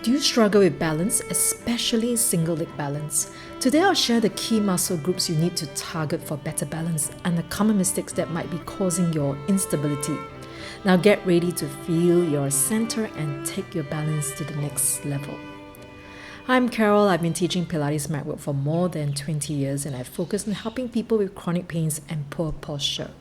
Do you struggle with balance, especially single leg balance? Today I'll share the key muscle groups you need to target for better balance and the common mistakes that might be causing your instability. Now get ready to feel your center and take your balance to the next level. Hi, I'm Carol. I've been teaching Pilates mat work for more than 20 years and I focus on helping people with chronic pains and poor posture.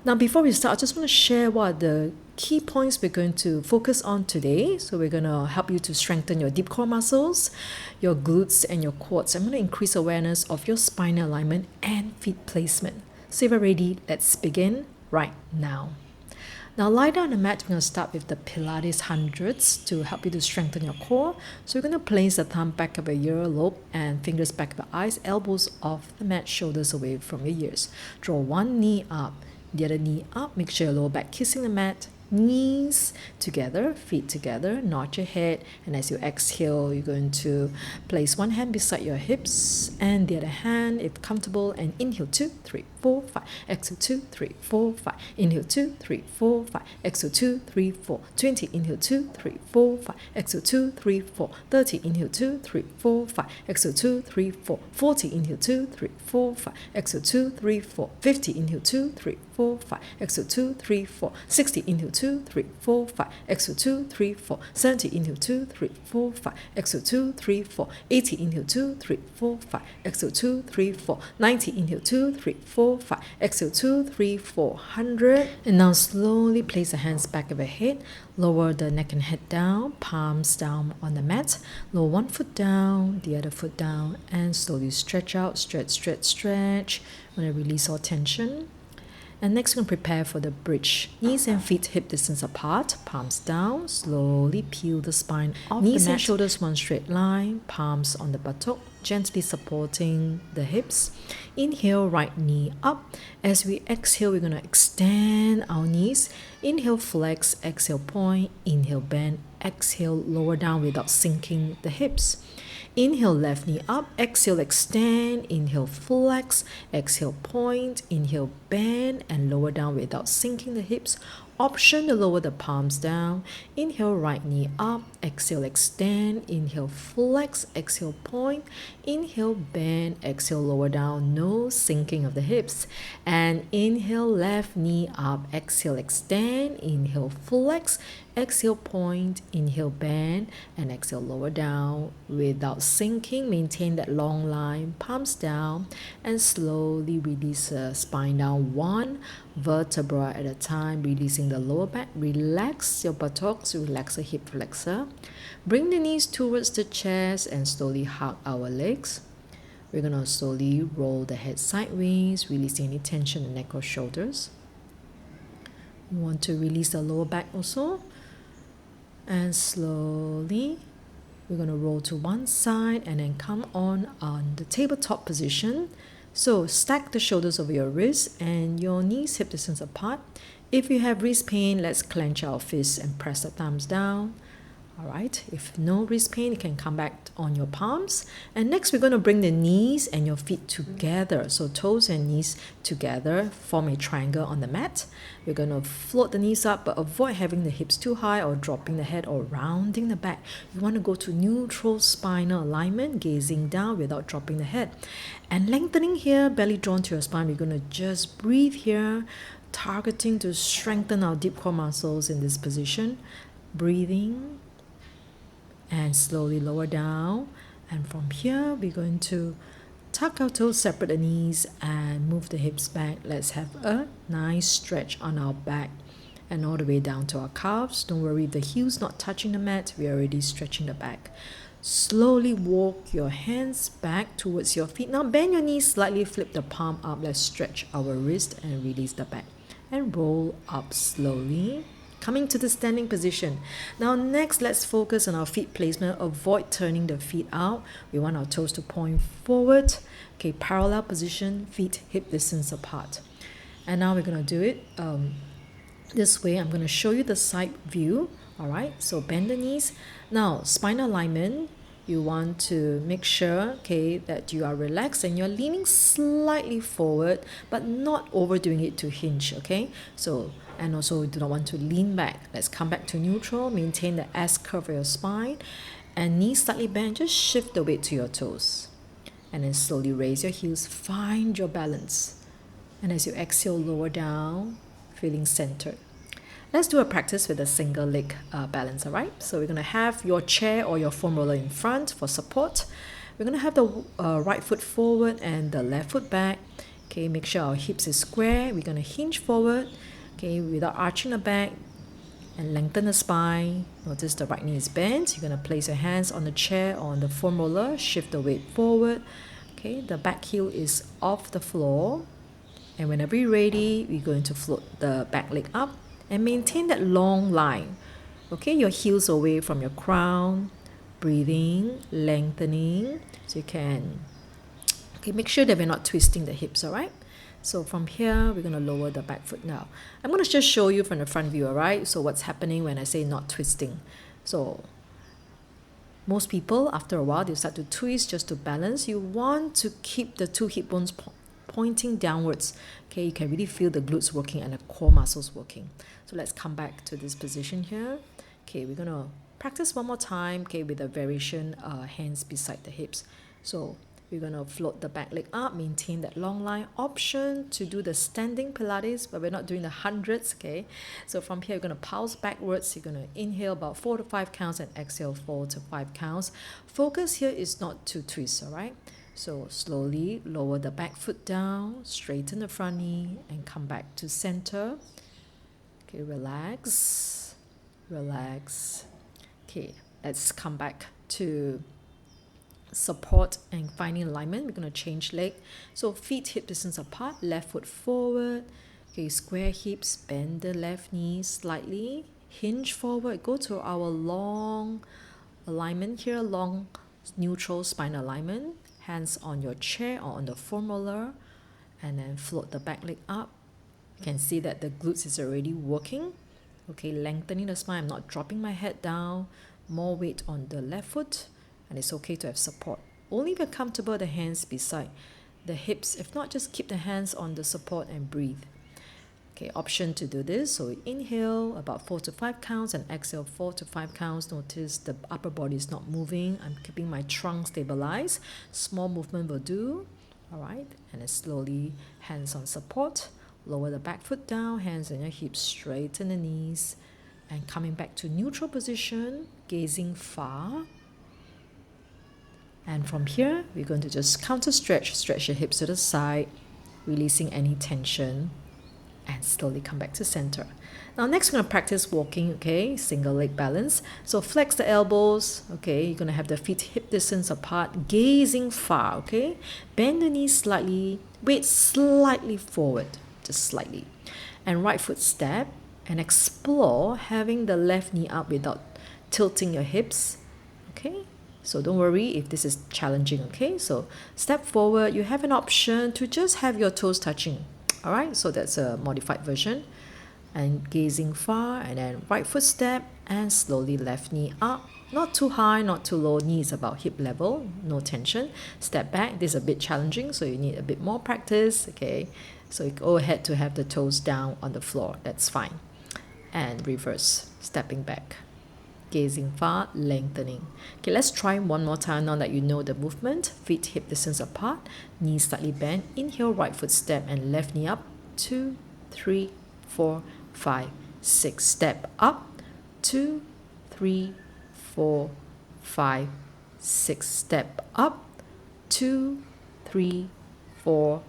Now, before we start, I just want to share what are the key points we're going to focus on today. So we're going to help you to strengthen your deep core muscles, your glutes and your quads. I'm going to increase awareness of your spinal alignment and feet placement. So if you're ready, let's begin right now. Now lie down on the mat. We're going to start with the Pilates hundreds to help you to strengthen your core. So we're going to place the thumb back of your earlobe and fingers back of your eyes, elbows off the mat, shoulders away from your ears. Draw one knee up, the other knee up. Make sure your lower back kissing the mat. Knees together, feet together, nod your head, and as you exhale, you're going to place one hand beside your hips and the other hand, if comfortable, and inhale 2, 3, 4, 5, exhale 2, 3, 4, 5, inhale 2, 3, 4, 5, exhale 2, 3, 4, 20, inhale 2, 3, 4, 5, exhale 2, 3, 4, 30, inhale 2, 3, 4, 5, exhale 2, 3, 4, 40, inhale 2, 3, 4, 5, exhale 2, 3, 4, 50, inhale 2, 3, 4, 5, exhale 2, 3, 4, 60, inhale 2, 3, 4, 5, exhale 2, 3, 4, 70, inhale 2, 3, 4, 5, exhale 2, 3, 4, 80, inhale 2, 3, 4, 5, exhale 2, 3, 4, 90, inhale 2, 3, 4, 5, exhale 2, 3, 4, 100. And now slowly place the hands back of your head, lower the neck and head down, palms down on the mat, lower one foot down, the other foot down, and slowly stretch out, stretch, stretch, stretch. I'm going to release all tension. And next, we're going to prepare for the bridge. Knees and feet hip distance apart, palms down. Slowly peel the spine off knees the mat. And shoulders one straight line, palms on the buttock, gently supporting the hips. Inhale, right knee up. As we exhale, we're going to extend our knees. Inhale, flex, exhale, point. Inhale, bend, exhale, lower down without sinking the hips. Inhale, left knee up, exhale, extend, inhale, flex, exhale, point, inhale, bend, and lower down without sinking the hips. Option to lower the palms down. Inhale, right knee up, exhale, extend, inhale, flex, exhale, point, inhale, bend, exhale, lower down, no sinking of the hips. And inhale, left knee up, exhale, extend, inhale, flex, exhale, point, inhale, bend, and exhale, lower down without sinking. Maintain that long line, palms down, and slowly release the spine down one vertebra at a time, releasing the lower back. Relax your buttocks, relax the hip flexor. Bring the knees towards the chest and slowly hug our legs. We're going to slowly roll the head sideways, releasing any tension in the neck or shoulders. We want to release the lower back also. And slowly, we're going to roll to one side and then come on the tabletop position. So stack the shoulders over your wrists and your knees hip distance apart. If you have wrist pain, let's clench our fists and press the thumbs down. All right, if no wrist pain, you can come back on your palms. And next, we're going to bring the knees and your feet together. So toes and knees together form a triangle on the mat. We're going to float the knees up, but avoid having the hips too high or dropping the head or rounding the back. You want to go to neutral spinal alignment, gazing down without dropping the head. And lengthening here, belly drawn to your spine. We're going to just breathe here, targeting to strengthen our deep core muscles in this position. Breathing. And slowly lower down. And from here, we're going to tuck our toes, separate the knees, and move the hips back. Let's have a nice stretch on our back and all the way down to our calves. Don't worry if the heels not touching the mat. We're already stretching the back. Slowly walk your hands back towards your feet. Now bend your knees slightly, flip the palm up. Let's stretch our wrist and release the back. And roll up slowly. Coming to the standing position. Now next, let's focus on our feet placement. Avoid turning the feet out. We want our toes to point forward. Okay, parallel position, feet hip distance apart. And now we're going to do it this way. I'm going to show you the side view. All right, so bend the knees. Now, spinal alignment. You want to make sure, okay, that you are relaxed and you're leaning slightly forward, but not overdoing it to hinge, okay? So and also do not want to lean back. Let's come back to neutral, maintain the S curve of your spine, and knees slightly bent, just shift the weight to your toes. And then slowly raise your heels, find your balance. And as you exhale, lower down, feeling centered. Let's do a practice with a single leg balance, all right? So we're going to have your chair or your foam roller in front for support. We're going to have the right foot forward and the left foot back. Okay, make sure our hips is square. We're going to hinge forward, okay, without arching the back, and lengthen the spine. Notice the right knee is bent. You're going to place your hands on the chair or on the foam roller, shift the weight forward. Okay, the back heel is off the floor. And whenever you're ready, we're going to float the back leg up and maintain that long line. Okay, your heels away from your crown, breathing, lengthening, so you can make sure that we're not twisting the hips, all right? So from here, we're going to lower the back foot now. I'm going to just show you from the front view, all right? So what's happening when I say not twisting? So most people, after a while, they start to twist just to balance. You want to keep the two hip bones pointing downwards. Okay, you can really feel the glutes working and the core muscles working. So let's come back to this position here. Okay, we're going to practice one more time, okay, with a variation, hands beside the hips. So we're going to float the back leg up, maintain that long line. Option to do the standing Pilates, but we're not doing the hundreds, okay? So from here, you're going to pulse backwards. You're going to inhale about 4 to 5 counts and exhale 4 to 5 counts. Focus here is not to twist, all right? So slowly lower the back foot down, straighten the front knee, and come back to center. Okay, relax, relax. Okay, let's come back to support and finding alignment. We're going to change leg. So feet hip distance apart, left foot forward. Okay, square hips, bend the left knee slightly, hinge forward, go to our long alignment here, long neutral spine alignment. Hands on your chair or on the foam roller, and then float the back leg up. You can see that the glutes is already working. Okay, lengthening the spine. I'm not dropping my head down. More weight on the left foot, and it's okay to have support. Only if you're comfortable, the hands beside the hips. If not, just keep the hands on the support and breathe. Okay, option to do this. So inhale about 4 to 5 counts and exhale 4 to 5 counts. Notice the upper body is not moving. I'm keeping my trunk stabilized. Small movement will do. All right, and then slowly hands on support. Lower the back foot down, hands on your hips, straighten the knees, and coming back to neutral position, gazing far. And from here, we're going to just counter stretch your hips to the side, releasing any tension, and slowly come back to center. Now next we're going to practice walking, okay, single leg balance. So flex the elbows, okay, you're going to have the feet hip distance apart, gazing far, okay. Bend the knees slightly, weight slightly forward, just slightly. And right foot step, and explore having the left knee up without tilting your hips, okay. So don't worry if this is challenging, okay. So step forward, you have an option to just have your toes touching. All right, so that's a modified version. And gazing far, and then right foot step, and slowly left knee up. Not too high, not too low. Knee is about hip level, no tension. Step back. This is a bit challenging, so you need a bit more practice. Okay, so you go ahead to have the toes down on the floor. That's fine. And reverse, stepping back. Gazing far, lengthening. Okay, let's try one more time now that you know the movement. Feet hip distance apart, knees slightly bent. Inhale, right foot step and left knee up. 2, 3, 4, 5, 6. Step up. 2, 3, 4, 5, 6. Step up. 2, 3, 4.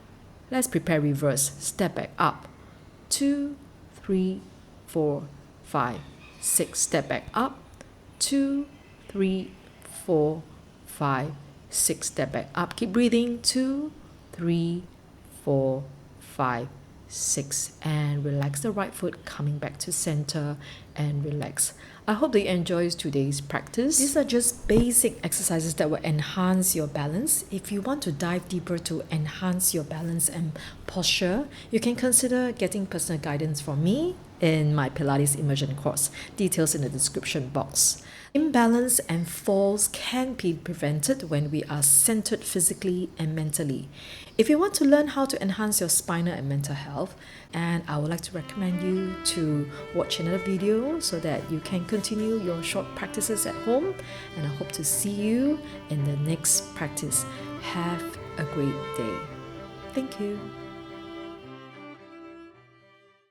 Let's prepare reverse. Step back up. 2, 3, 4, 5, 6. Step back up. 2, 3, 4, 5, 6. Step back up. Keep breathing. 2, 3, 4, 5, 6. And relax the right foot, coming back to center. and relax. I hope that you enjoyed today's practice. These are just basic exercises that will enhance your balance. If you want to dive deeper to enhance your balance and posture, you can consider getting personal guidance from me in my Pilates immersion course. Details in the description box. Imbalance and falls can be prevented when we are centered physically and mentally. If you want to learn how to enhance your spinal and mental health, and I would like to recommend you to watch another video so that you can continue your short practices at home, and I hope to see you in the next practice. Have a great day. Thank you.